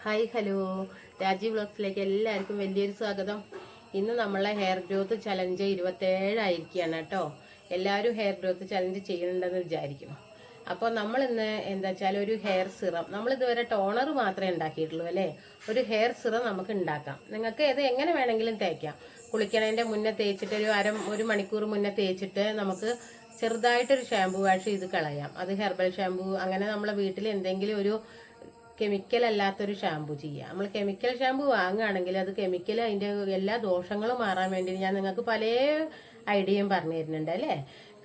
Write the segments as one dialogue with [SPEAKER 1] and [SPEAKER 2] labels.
[SPEAKER 1] Hi hello Rajeev വ്ളോഗ്സിലേക്ക് എല്ലാവർക്കും വലിയൊരു സ്വാഗതം. ഇന്ന് നമ്മളെ ഹെയർ ഗ്രോത്ത് ചലഞ്ച് 27 ആയിരിക്കുകയാണ് കേട്ടോ. എല്ലാവരും ഹെയർ ഗ്രോത്ത് ചലഞ്ച് ചെയ്യുന്നുണ്ടെന്ന് വിചാരിക്കുന്നു. അപ്പോൾ നമ്മൾ ഇന്ന് എന്താ വെച്ചാൽ ഒരു ഹെയർ സിറം, നമ്മളിതുവരെ ടോണർ മാത്രമേ ഉണ്ടാക്കിയിട്ടുള്ളൂ അല്ലേ. ഒരു ഹെയർ സിറം നമുക്ക് ഉണ്ടാക്കാം. നിങ്ങൾക്ക് ഇത് എങ്ങനെ വേണമെങ്കിലും തേക്കാം. കുളിക്കണതിൻ്റെ മുന്നേ തേച്ചിട്ട് ഒരു മണിക്കൂർ മുന്നേ തേച്ചിട്ട് നമുക്ക് ചെറുതായിട്ടൊരു ഷാമ്പു വാഷ് ചെയ്ത് കളയാം. അത് ഹെർബൽ ഷാമ്പു, അങ്ങനെ നമ്മളെ വീട്ടിൽ എന്തെങ്കിലും ഒരു കെമിക്കൽ അല്ലാത്തൊരു ഷാമ്പു ചെയ്യുക. നമ്മൾ കെമിക്കൽ ഷാമ്പു വാങ്ങുകയാണെങ്കിൽ അത് കെമിക്കൽ അതിൻ്റെ എല്ലാ ദോഷങ്ങളും മാറാൻ വേണ്ടി ഞാൻ നിങ്ങൾക്ക് പല ഐഡിയയും പറഞ്ഞു തരുന്നുണ്ട് അല്ലേ.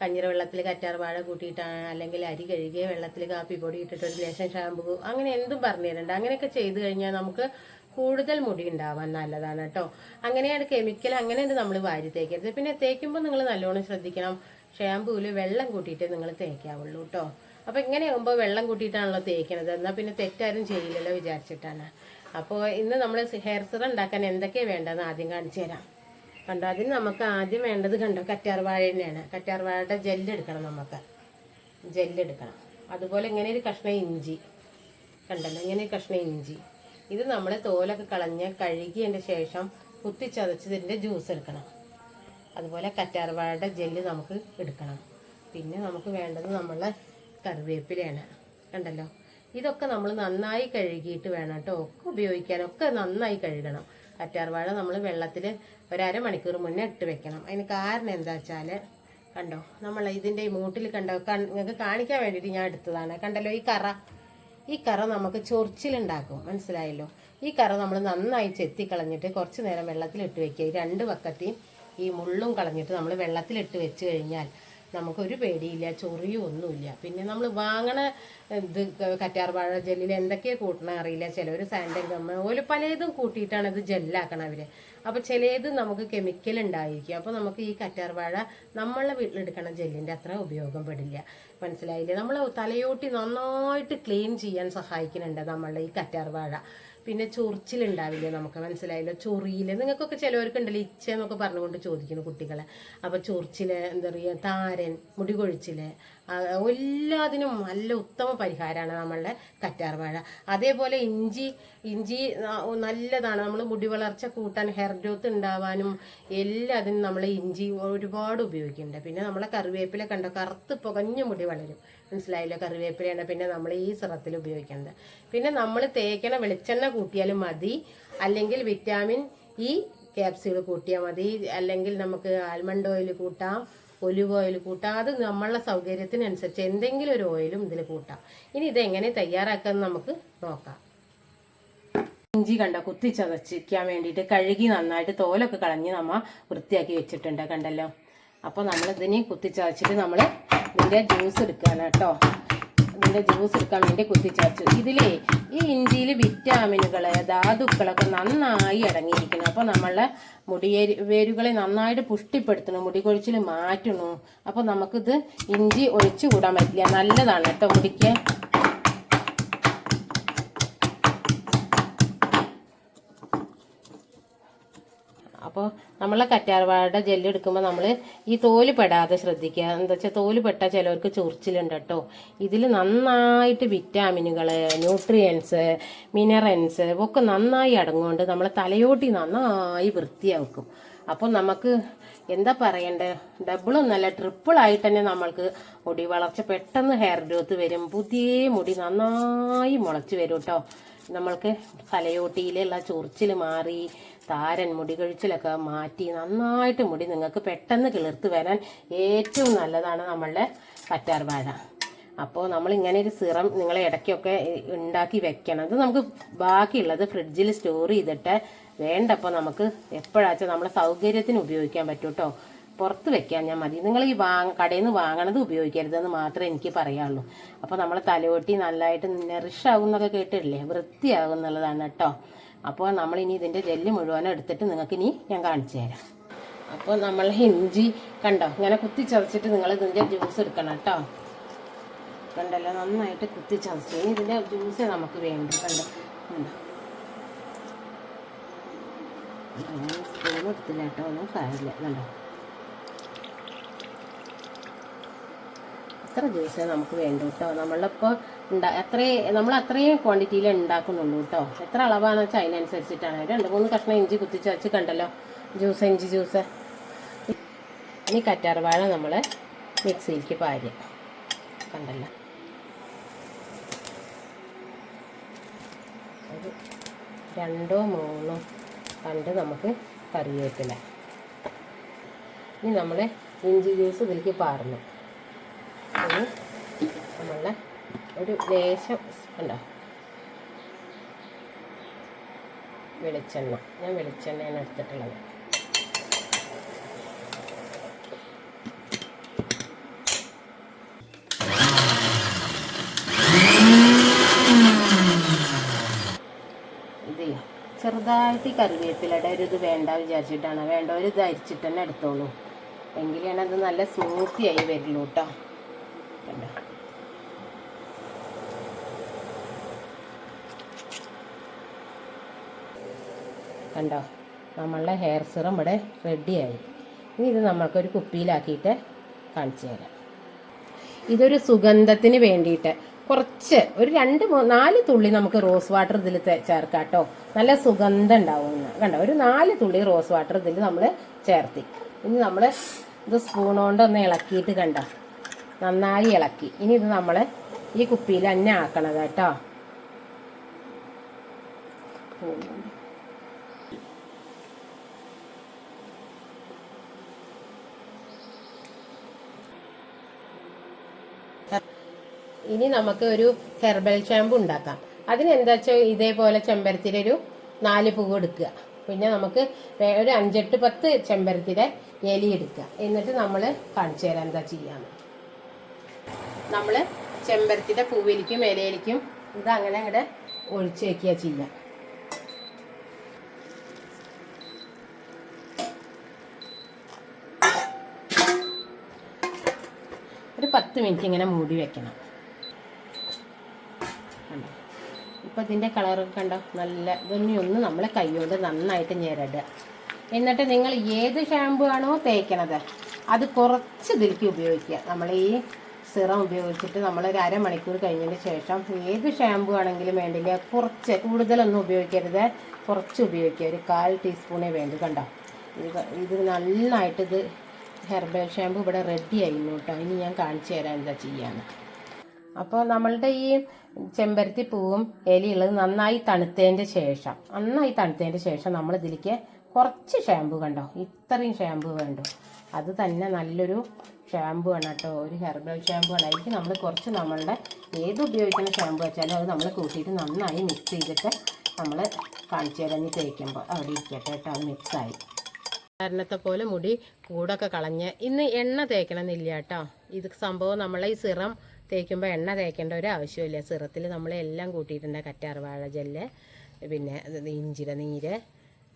[SPEAKER 1] കഞ്ഞിര വെള്ളത്തിൽ കറ്റാർ വാഴ കൂട്ടിയിട്ടാണ്, അല്ലെങ്കിൽ അരി കഴുകിയ വെള്ളത്തിൽ കാപ്പിപ്പൊടി ഇട്ടിട്ട് ഒരു ലേശം ഷാമ്പു, അങ്ങനെ എന്തും പറഞ്ഞു തരുന്നുണ്ട്. അങ്ങനെയൊക്കെ ചെയ്ത് കഴിഞ്ഞാൽ നമുക്ക് കൂടുതൽ മുടി ഉണ്ടാവാൻ നല്ലതാണ് കേട്ടോ. അങ്ങനെയാണ് കെമിക്കൽ, അങ്ങനെയുണ്ട് നമ്മൾ വാരി തേക്കരുത്. പിന്നെ തേക്കുമ്പോൾ നിങ്ങൾ നല്ലോണം ശ്രദ്ധിക്കണം, ഷാമ്പൂവിൽ വെള്ളം കൂട്ടിയിട്ട് നിങ്ങൾ തേക്കാവുള്ളൂ കേട്ടോ. അപ്പോൾ ഇങ്ങനെയാകുമ്പോൾ വെള്ളം കൂട്ടിയിട്ടാണല്ലോ തേക്കണത്, എന്നാൽ പിന്നെ തെറ്റാരും ചെയ്യില്ലല്ലോ വിചാരിച്ചിട്ടാണ്. അപ്പോൾ ഇന്ന് നമ്മൾ ഹെയർ സിറം ഉണ്ടാക്കാൻ എന്തൊക്കെയാണ് വേണ്ടതെന്ന് ആദ്യം കാണിച്ചു തരാം. കണ്ടോ, അതിന് നമുക്ക് ആദ്യം വേണ്ടത് കണ്ടോ കറ്റാർ വാഴ തന്നെയാണ്. കറ്റാർ വാഴയുടെ ജെല്ലെടുക്കണം, നമുക്ക് ജെല്ലെടുക്കണം. അതുപോലെ ഇങ്ങനെ ഒരു കഷ്ണം ഇഞ്ചി കണ്ടല്ലോ, ഇങ്ങനെ ഒരു കഷ്ണം ഇഞ്ചി. ഇത് നമ്മൾ തോലൊക്കെ കളഞ്ഞ് കഴുകിയതിൻ്റെ ശേഷം കുത്തിച്ചതച്ചതിൻ്റെ ജ്യൂസ് എടുക്കണം. അതുപോലെ കറ്റാർ വാഴയുടെ ജെല്ല് നമുക്ക് എടുക്കണം. പിന്നെ നമുക്ക് വേണ്ടത് നമ്മളെ കറിവേപ്പിലയാണ്. കണ്ടല്ലോ, ഇതൊക്കെ നമ്മൾ നന്നായി കഴുകിയിട്ട് വേണം കേട്ടോ ഒക്കെ ഉപയോഗിക്കാനൊക്കെ നന്നായി കഴുകണം. കറ്റാർവാഴ നമ്മൾ വെള്ളത്തിൽ ഒരമണിക്കൂർ മുന്നേ ഇട്ട് വെക്കണം. അതിന് കാരണം എന്താ വെച്ചാൽ കണ്ടോ, നമ്മൾ ഇതിൻ്റെ ഈ മൂട്ടിൽ കണ്ടോ, നിങ്ങൾക്ക് കാണിക്കാൻ വേണ്ടിയിട്ട് ഞാൻ എടുത്തതാണ്. കണ്ടല്ലോ, ഈ കറ നമുക്ക് ചൊറിച്ചിലുണ്ടാക്കും, മനസ്സിലായല്ലോ. ഈ കറ നമ്മൾ നന്നായി ചെത്തിക്കളഞ്ഞിട്ട് കുറച്ച് നേരം വെള്ളത്തിലിട്ട് വെക്കുക. ഈ 2 വക്കത്തെയും ഈ മുള്ളും കളഞ്ഞിട്ട് നമ്മൾ വെള്ളത്തിലിട്ട് വെച്ച് കഴിഞ്ഞാൽ നമുക്കൊരു പേടിയില്ല, ചൊറിയും ഒന്നുമില്ല. പിന്നെ നമ്മൾ വാങ്ങണ ഇത് കറ്റാർ വാഴ ജെല്ലിൽ എന്തൊക്കെയാണ് കൂട്ടണ അറിയില്ല. ചിലവർ സാൻഡൽ ഗമ്മ ഓല് പലതും കൂട്ടിയിട്ടാണ് ഇത് ജെല്ലാക്കണം അവർ. അപ്പോൾ ചിലത് നമുക്ക് കെമിക്കൽ ഉണ്ടായിരിക്കും. അപ്പോൾ നമുക്ക് ഈ കറ്റാർ വാഴ നമ്മളെ വീട്ടിലെടുക്കണ ജെല്ലിൻ്റെ അത്ര ഉപയോഗപ്പെടില്ല, മനസ്സിലായില്ലേ. നമ്മൾ തലയോട്ടി നന്നായിട്ട് ക്ലീൻ ചെയ്യാൻ സഹായിക്കുന്നുണ്ട് നമ്മളുടെ ഈ കറ്റാർ വാഴ. പിന്നെ ചൊറിച്ചിലുണ്ടാവില്ലേ നമുക്ക്, മനസ്സിലായില്ലോ. ചൊറിയില് നിങ്ങൾക്കൊക്കെ ചിലവർക്കുണ്ടല്ലോ ഇച്ച എന്നൊക്കെ പറഞ്ഞുകൊണ്ട് ചോദിക്കുന്നു കുട്ടികളെ. അപ്പോൾ ചൊറിച്ചില്, എന്താ പറയുക, താരൻ, മുടി കൊഴിച്ചില്, എല്ലാത്തിനും നല്ല ഉത്തമ പരിഹാരമാണ് നമ്മളുടെ കറ്റാർ വാഴ. അതേപോലെ ഇഞ്ചി നല്ലതാണ്. നമ്മൾ മുടി വളർച്ച കൂട്ടാൻ, ഹെയർ ഗ്രോത്ത് ഉണ്ടാവാനും എല്ലാത്തിനും നമ്മൾ ഇഞ്ചി ഒരുപാട് ഉപയോഗിക്കുന്നുണ്ട്. പിന്നെ നമ്മളെ കറിവേപ്പില കണ്ടോ, കറുത്ത് പുകഞ്ഞ മുടി വളരും, മനസ്സിലായില്ലോ. കറിവേപ്പിലയാണ് പിന്നെ നമ്മൾ ഈ സിറത്തിൽ ഉപയോഗിക്കുന്നത്. പിന്നെ നമ്മൾ തേക്കണ വെളിച്ചെണ്ണ കൂട്ടിയാലും മതി, അല്ലെങ്കിൽ വിറ്റാമിൻ ഇ ക്യാപ്സ്യൂൾ കൂട്ടിയാൽ മതി, അല്ലെങ്കിൽ നമുക്ക് ആൽമണ്ട് ഓയിൽ കൂട്ടാം, ഒലിവ് ഓയിൽ കൂട്ടാം. അത് നമ്മളുടെ സൗകര്യത്തിനനുസരിച്ച് എന്തെങ്കിലും ഒരു ഓയിലും ഇതിൽ കൂട്ടാം. ഇനി ഇതെങ്ങനെ തയ്യാറാക്കാമെന്ന് നമുക്ക് നോക്കാം. ഇഞ്ചി കണ്ടോ കുത്തിച്ചതച്ചിക്കാൻ വേണ്ടിയിട്ട് കഴുകി നന്നായിട്ട് തോലൊക്കെ കളഞ്ഞ് നമ്മൾ വൃത്തിയാക്കി വെച്ചിട്ടുണ്ട്, കണ്ടല്ലോ. അപ്പോൾ നമ്മളിതിനെ കുത്തിച്ചതച്ചിട്ട് നമ്മൾ ഇതിൻ്റെ ജ്യൂസ് എടുക്കുകയാണ് കേട്ടോ. ഇതിൻ്റെ ജ്യൂസ് എടുക്കാൻ വേണ്ടി കുത്തിച്ചതച്ചു. ഇതിലേ ഈ ഇഞ്ചിയിൽ വിറ്റാമിനുകൾ, ധാതുക്കളൊക്കെ നന്നായി അടങ്ങിയിരിക്കുന്നു. അപ്പോൾ നമ്മളെ വേരുകളെ നന്നായിട്ട് പുഷ്ടിപ്പെടുത്തണം, മുടി കൊഴിച്ചിൽ മാറ്റണു. അപ്പോൾ നമുക്കിത് ഇഞ്ചി ഒഴിച്ചു കൂടാൻ പറ്റില്ല, നല്ലതാണ് കേട്ടോ മുടിക്ക്. അപ്പോൾ നമ്മളെ കറ്റാർവാഴയുടെ ജെല്ല് എടുക്കുമ്പോൾ നമ്മൾ ഈ തോല് പെടാതെ ശ്രദ്ധിക്കുക. എന്താ വെച്ചാൽ തോല് പെട്ടാൽ ചിലവർക്ക് ചൊറിച്ചിലുണ്ട് കേട്ടോ. ഇതിൽ നന്നായിട്ട് വിറ്റാമിനുകൾ, ന്യൂട്രിയൻസ്, മിനറൽസ് ഒക്കെ നന്നായി അടങ്ങുകൊണ്ട് നമ്മളെ തലയോട്ടി നന്നായി വൃത്തിയാക്കും. അപ്പോൾ നമുക്ക് എന്താ പറയണ്ടേ, ഡബിളൊന്നല്ല ട്രിപ്പിളായിട്ട് തന്നെ നമ്മൾക്ക് മുടി വളർച്ച പെട്ടെന്ന് ഹെയർ ഗ്രോത്ത് വരും. പുതിയ മുടി നന്നായി മുളച്ച് വരും കേട്ടോ. നമ്മൾക്ക് തലയോട്ടിയിലുള്ള ചൊറിച്ചിൽ മാറി, താരൻ, മുടി കഴിച്ചിലൊക്കെ മാറ്റി നന്നായിട്ട് മുടി നിങ്ങൾക്ക് പെട്ടെന്ന് കിളിർത്ത് വരാൻ ഏറ്റവും നല്ലതാണ് നമ്മളുടെ കറ്റാർ വാഴ. അപ്പോൾ നമ്മളിങ്ങനെ ഒരു സിറം നിങ്ങൾ ഇടയ്ക്കൊക്കെ ഉണ്ടാക്കി വെക്കണം. അത് നമുക്ക് ബാക്കിയുള്ളത് ഫ്രിഡ്ജിൽ സ്റ്റോർ ചെയ്തിട്ട് വേണ്ടപ്പോൾ നമുക്ക് എപ്പോഴാച്ചാൽ നമ്മളെ സൗകര്യത്തിന് ഉപയോഗിക്കാൻ പറ്റും കേട്ടോ. പുറത്ത് വെക്കാൻ ഞാൻ മതി. നിങ്ങൾ ഈ കടയിൽ നിന്ന് വാങ്ങണത് ഉപയോഗിക്കരുതെന്ന് മാത്രമേ എനിക്ക് പറയാനുള്ളൂ. അപ്പോൾ നമ്മളെ തലയോട്ടി നല്ലതായിട്ട് നെറിഷാകും എന്നൊക്കെ കേട്ടിട്ടില്ലേ, വൃത്തിയാകും എന്നുള്ളതാണ് കേട്ടോ. അപ്പോൾ നമ്മളിനി ഇതിൻ്റെ ജെല്ല് മുഴുവനും എടുത്തിട്ട് നിങ്ങൾക്കിനി ഞാൻ കാണിച്ചു തരാം. അപ്പോൾ നമ്മൾ ഇഞ്ചി കണ്ടോ ഇങ്ങനെ കുത്തിച്ചതച്ചിട്ട് നിങ്ങൾ ഇതിൻ്റെ ജ്യൂസ് എടുക്കണം കേട്ടോ. കണ്ടല്ലോ, നന്നായിട്ട് കുത്തിച്ചതച്ച്. ഇനി ഇതിൻ്റെ ജ്യൂസ് നമുക്ക് വേണ്ടി കണ്ടോ. സ്പൂൺ എടുത്തില്ല കേട്ടോ, ഒന്നും കാര്യമില്ല. കണ്ടോ, ഇത്ര ജ്യൂസേ നമുക്ക് വേണ്ടൂ കേട്ടോ. നമ്മളിപ്പോൾ നമ്മൾ അത്രയും ക്വാണ്ടിറ്റിയിൽ ഉണ്ടാക്കുന്നുള്ളൂ കേട്ടോ. എത്ര അളവാണെന്ന് വെച്ചാൽ അതിനനുസരിച്ചിട്ടാണ്. 2-3 കഷ്ണം ഇഞ്ചി കുത്തിച്ച് വെച്ച് കണ്ടല്ലോ, ഇഞ്ചി ജ്യൂസ്. ഇനി കറ്റാർവാഴ നമ്മൾ മിക്സിയിലേക്ക് പാരുക കണ്ടല്ലോ. ഒരു 2-3 കണ്ട് നമുക്ക് കറിവേപ്പില. ഇനി നമ്മൾ ഇഞ്ചി ജ്യൂസ് ഇതിലേക്ക് പാർന്നു. ഇനി നമ്മളെ ഒരു ലേശം ഉണ്ടോ വെളിച്ചെണ്ണ. ഞാൻ വെളിച്ചെണ്ണയാണ് എടുത്തിട്ടുള്ളത്. ഇത് ചെറുതായിട്ട് കറിവേപ്പിലയുടെ ഒരു ഇത് വേണ്ട വിചാരിച്ചിട്ടാണ്. വേണ്ടവർ ഇത് അരിച്ചിട്ട് തന്നെ എടുത്തോളൂ, എങ്കിലാണ് അത് നല്ല സ്മൂത്തി ആയി വരുള്ളൂ കേട്ടോ. കണ്ടോ, കണ്ടോ നമ്മളുടെ ഹെയർ സിറം ഇവിടെ റെഡിയായി. ഇനി ഇത് നമ്മൾക്കൊരു കുപ്പിയിലാക്കിയിട്ട് കാണിച്ചു തരാം. ഇതൊരു സുഗന്ധത്തിന് വേണ്ടിയിട്ട് കുറച്ച് ഒരു 2-4 തുള്ളി നമുക്ക് റോസ് വാട്ടർ ഇതിൽ ചേർക്കാം കേട്ടോ. നല്ല സുഗന്ധം ഉണ്ടാവും. കണ്ടോ, ഒരു 4 തുള്ളി റോസ് വാട്ടർ ഇതിൽ നമ്മൾ ചേർത്തി. ഇനി നമ്മൾ ഇത് സ്പൂൺ കൊണ്ടൊന്ന് ഇളക്കിയിട്ട് കണ്ടോ, നന്നായി ഇളക്കി. ഇനി ഇത് നമ്മൾ ഈ കുപ്പിയിൽ തന്നെ ആക്കണത് കേട്ടോ. ഇനി നമുക്ക് ഒരു ഹെർബൽ ഷാമ്പു ഉണ്ടാക്കാം. അതിനെന്താ വെച്ചാൽ ഇതേപോലെ ചെമ്പരത്തിയുടെ ഒരു 4 പൂവ് എടുക്കുക. പിന്നെ നമുക്ക് ഒരു 5-10 ചെമ്പരത്തിയുടെ ഇല എടുക്കുക. എന്നിട്ട് നമ്മൾ കാണിച്ചു തരാം എന്താ ചെയ്യാന്ന്. നമ്മൾ ചെമ്പരത്തിയുടെ പൂവിലേക്കും ഇലയിലേക്കും ഇത് അങ്ങനെ ഇവിടെ ഒഴിച്ച് വയ്ക്കുക ചെയ്യാം. ഒരു 10 മിനിറ്റ് ഇങ്ങനെ മൂടി വെക്കണം. കണ്ടോ, ഇപ്പം ഇതിൻ്റെ കളർ കണ്ടോ, നല്ല ഇതൊന്നും നമ്മൾ കൈകൊണ്ട് നന്നായിട്ട് ഞെരടുക. എന്നിട്ട് നിങ്ങൾ ഏത് ഷാമ്പു ആണോ തേക്കണത് അത് കുറച്ച് ഇതിലേക്ക് ഉപയോഗിക്കുക. നമ്മൾ ഈ സിറം ഉപയോഗിച്ചിട്ട് നമ്മൾ ഒരു 1/2 മണിക്കൂർ കഴിഞ്ഞതിന് ശേഷം ഏത് ഷാമ്പു ആണെങ്കിലും വേണ്ടില്ല, കുറച്ച്, കൂടുതലൊന്നും ഉപയോഗിക്കരുത്, കുറച്ച് ഉപയോഗിക്കുക. ഒരു 1/4 ടീസ്പൂണേ വേണ്ടു. കണ്ടോ, ഇത് നന്നായിട്ട് ഇത് ഹെർബൽ ഷാമ്പു ഇവിടെ റെഡി ആയിരുന്നു കേട്ടോ. ഇനി ഞാൻ കാണിച്ചു തരാം എന്താ ചെയ്യാന്ന്. അപ്പോൾ നമ്മളുടെ ഈ ചെമ്പരത്തി പൂവും ഇലയുള്ളത് നന്നായി തണുത്തതിൻ്റെ ശേഷം നമ്മൾ ഇതിലേക്ക് കുറച്ച് ഷാമ്പു, കണ്ടോ ഇത്രയും ഷാമ്പു വേണ്ടു. അത് തന്നെ നല്ലൊരു ഷാമ്പു ആണ് കേട്ടോ, ഒരു ഹെർബൽ ഷാമ്പു ആണ്. അതിലേക്ക് നമ്മൾ കുറച്ച് നമ്മളുടെ ഏത് ഉപയോഗിക്കുന്ന ഷാമ്പു വെച്ചാലും അത് നമ്മൾ കൂട്ടിയിട്ട് നന്നായി മിക്സ് ചെയ്തിട്ട് നമ്മൾ കാണിച്ചു തരാം. തേക്കുമ്പോൾ അവിടെ ഇരിക്കട്ടെ കേട്ടോ, അത് മിക്സായി. കാരണത്തെ പോലെ മുടി കൂടൊക്കെ കളഞ്ഞ് ഇന്ന് എണ്ണ തേക്കണമെന്നില്ല കേട്ടോ. ഇത് സംഭവം നമ്മളെ ഈ സിറം തേക്കുമ്പോൾ എണ്ണ തേക്കേണ്ട ഒരു ആവശ്യമില്ല. സിറത്തിൽ നമ്മളെല്ലാം കൂട്ടിയിട്ടുണ്ട്. കറ്റാർവാഴ ജെല്ല്, പിന്നെ ഇഞ്ചിര നീര്,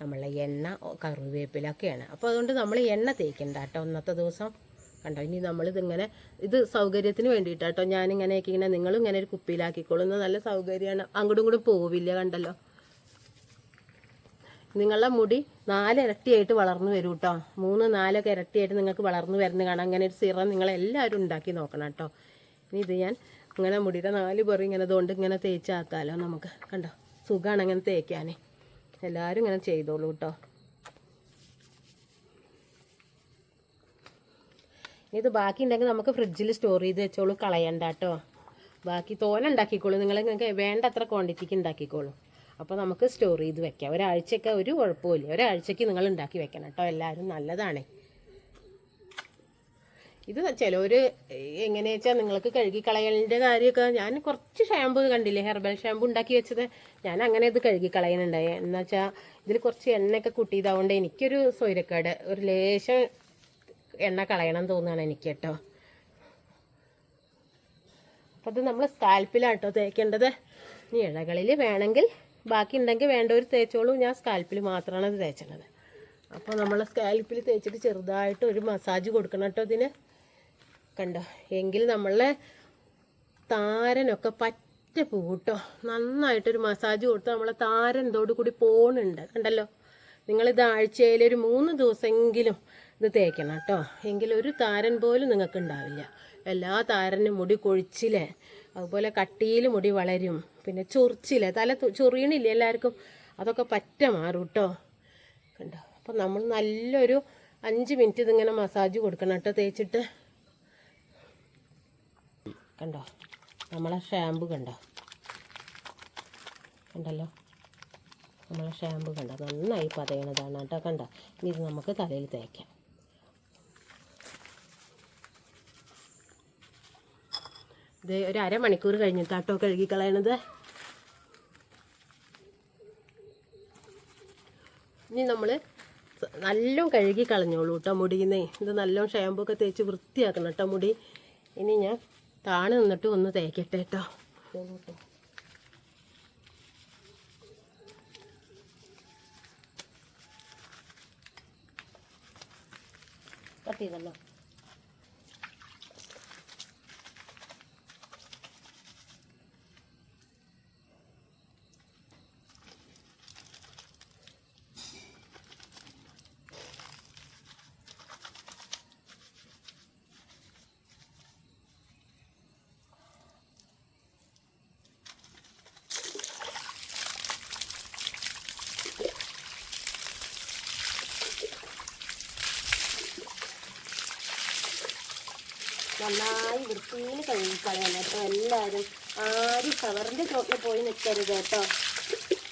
[SPEAKER 1] നമ്മളെ എണ്ണ, കറിവേപ്പിലൊക്കെയാണ്. അപ്പോൾ അതുകൊണ്ട് നമ്മൾ എണ്ണ തേക്കണ്ട കേട്ടോ ഇന്നത്തെ ദിവസം. കണ്ടോ, ഇനി നമ്മളിതിങ്ങനെ ഇത് സൗകര്യത്തിന് വേണ്ടിയിട്ടാട്ടോ ഞാനിങ്ങനെയൊക്കെ ഇങ്ങനെ, നിങ്ങളും ഇങ്ങനെ ഒരു കുപ്പിയിലാക്കിക്കോളുന്നത് നല്ല സൗകര്യമാണ്. അങ്ങോട്ടും ഇങ്ങോട്ടും പോവില്ല. കണ്ടല്ലോ, നിങ്ങളുടെ മുടി 4 ഇരട്ടിയായിട്ട് വളർന്നു വരും കേട്ടോ. 3-4 ഇരട്ടിയായിട്ട് നിങ്ങൾക്ക് വളർന്നു വരുന്ന കാണാം. അങ്ങനെ ഒരു സിറം നിങ്ങളെല്ലാവരും ഉണ്ടാക്കി നോക്കണം കേട്ടോ. ഇനി ഇത് ഞാൻ ഇങ്ങനെ മുടിയുടെ 4 പേർ ഇങ്ങനെ അതുകൊണ്ട് ഇങ്ങനെ തേച്ചാക്കാമല്ലോ നമുക്ക്. കണ്ടോ, സുഖമാണ് അങ്ങനെ തേക്കാനേ. എല്ലാവരും ഇങ്ങനെ ചെയ്തോളൂ കേട്ടോ. ഇത് ബാക്കി ഉണ്ടെങ്കിൽ നമുക്ക് ഫ്രിഡ്ജിൽ സ്റ്റോർ ചെയ്ത് വെച്ചോളൂ, കളയണ്ട കേട്ടോ. ബാക്കി തോനെ ഉണ്ടാക്കിക്കോളൂ, നിങ്ങൾക്ക് വേണ്ടത്ര ക്വാണ്ടിറ്റിക്ക് ഉണ്ടാക്കിക്കോളൂ. അപ്പോൾ നമുക്ക് സ്റ്റോർ ചെയ്ത് വെക്കാം. ഒരാഴ്ചയൊക്കെ ഒരു കുഴപ്പമില്ല. ഒരാഴ്ചയ്ക്ക് നിങ്ങൾ ഉണ്ടാക്കി വെക്കണം കേട്ടോ. എല്ലാവരും നല്ലതാണ്. ഇത് ചിലവർ എങ്ങനെയാ വെച്ചാൽ നിങ്ങൾക്ക് കഴുകി കളയലിൻ്റെ കാര്യമൊക്കെ, ഞാൻ കുറച്ച് ഷാമ്പു കണ്ടില്ലേ, ഹെർബൽ ഷാമ്പു ഉണ്ടാക്കി വെച്ചത്, ഞാൻ അങ്ങനെ ഇത് കഴുകി കളയാനുണ്ടായി. എന്ന് വെച്ചാൽ ഇതിൽ കുറച്ച് എണ്ണയൊക്കെ കൂട്ടിയതാവുകൊണ്ട് എനിക്കൊരു സ്വൈരക്കേട്, ഒരു ലേശം എണ്ണ കളയണം തോന്നുകയാണ് എനിക്ക് കേട്ടോ. അപ്പോൾ അത് നമ്മൾ സ്കാൽപ്പിലാട്ടോ തേക്കേണ്ടത്. ഇനി ഇഴകളിൽ വേണമെങ്കിൽ ബാക്കി ഉണ്ടെങ്കിൽ വേണ്ടവർ തേച്ചോളൂ. ഞാൻ സ്കാൽപ്പിൽ മാത്രമാണ് ഇത് തേച്ചത്. അപ്പോൾ നമ്മൾ സ്കാൽപ്പിൽ തേച്ചിട്ട് ചെറുതായിട്ട് ഒരു മസാജ് കൊടുക്കണം കേട്ടോ ഇതിന്. കണ്ടോ, എങ്കിൽ നമ്മളെ താരനൊക്കെ പറ്റ പൂട്ടോ. നന്നായിട്ടൊരു മസാജ് കൊടുത്ത് നമ്മളെ താരൻ ഇതോട് കൂടി പോകുന്നുണ്ട്. കണ്ടല്ലോ, നിങ്ങളിത് ആഴ്ചയിൽ ഒരു 3 ദിവസമെങ്കിലും ഇത് തേക്കണം കേട്ടോ. എങ്കിലൊരു താരൻ പോലും നിങ്ങൾക്ക് ഉണ്ടാവില്ല. എല്ലാ താരനും മുടി കൊഴിച്ചില്, അതുപോലെ കട്ടിയിൽ മുടി വളരും, പിന്നെ ചൊറിച്ചില്, തല ചൊറിയണില്ലേ എല്ലാവർക്കും, അതൊക്കെ പറ്റ മാറും കേട്ടോ. കണ്ടോ? അപ്പം നമ്മൾ നല്ലൊരു 5 മിനിറ്റ് ഇതിങ്ങനെ മസാജ് കൊടുക്കണം കേട്ടോ തേച്ചിട്ട്. കണ്ടോ നമ്മളെ ഷാമ്പു കണ്ടോ? കണ്ടല്ലോ നമ്മളെ ഷാമ്പു കണ്ടോ? നന്നായി പതയണതാണ് കേട്ടോ. കണ്ടോ? ഇനി ഇത് നമുക്ക് തലയിൽ തേക്കാം. ഇത് ഒരു അരമണിക്കൂർ കഴിഞ്ഞിട്ടാട്ടോ കഴുകിക്കളയണത്. ഇനി നമ്മൾ നല്ലോണം കഴുകി കളഞ്ഞോളൂ കേട്ടോ മുടിയുന്നേ. ഇത് നല്ലോണം ഷാമ്പൂ ഒക്കെ തേച്ച് വൃത്തിയാക്കണം കേട്ടോ മുടി. ഇനി ഞാൻ താണു നിന്നിട്ട് ഒന്ന് തേക്കട്ടെ കേട്ടോ. കട്ട് ചെയ്തല്ലോ. നന്നായി വൃത്തിയിൽ കഴുകിക്കളയണം കേട്ടോ എല്ലാവരും. ആരും ഷവറിൻ്റെ ചോട്ടിൽ പോയി നിൽക്കരുത് കേട്ടോ.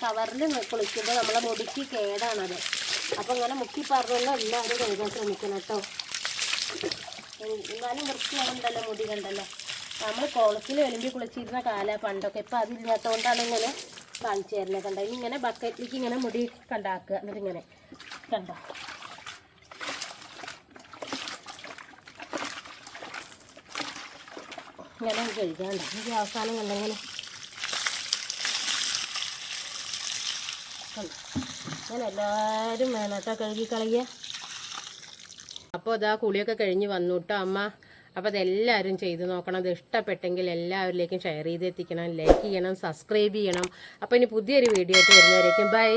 [SPEAKER 1] ഷവറിൽ കുളിക്കുമ്പോൾ നമ്മളെ മുടിക്ക് കേടാണത്. അപ്പം ഇങ്ങനെ മുക്കി പറഞ്ഞുള്ള എല്ലാവരും കഴുകാൻ ശ്രമിക്കണം കേട്ടോ. എന്നാലും വൃത്തിയാവുണ്ടല്ലോ മുടി കണ്ടല്ലോ. നമ്മൾ കുളത്തിൽ എലുമ്പി കുളിച്ചിരുന്ന പണ്ടൊക്കെ. ഇപ്പം അതില്ലാത്തതുകൊണ്ടാണ് ഇങ്ങനെ കാണിച്ചു തരുന്നത്. കണ്ടോ? ഇങ്ങനെ ബക്കറ്റിലേക്ക് ഇങ്ങനെ മുടി കണ്ടാക്കുക. എന്നിട്ട് ഇങ്ങനെ കണ്ടോ? ഇങ്ങനെ കഴുകാണ്ട് എനിക്ക് അവസാനം കണ്ടെങ്ങനെ അങ്ങനെ എല്ലാവരും വേണട്ടോ കഴുകിക്കളയുക. അപ്പോൾ ഇതാ കുളിയൊക്കെ കഴിഞ്ഞ് വന്നു കേട്ടോ അമ്മ. അപ്പോൾ അതെല്ലാവരും ചെയ്ത് നോക്കണം. അത് ഇഷ്ടപ്പെട്ടെങ്കിൽ എല്ലാവരിലേക്കും ഷെയർ ചെയ്ത് എത്തിക്കണം, ലൈക്ക് ചെയ്യണം, സബ്സ്ക്രൈബ് ചെയ്യണം. അപ്പോൾ ഇനി പുതിയൊരു വീഡിയോ ആയിട്ട് വരുന്നവരേക്കും ബൈ.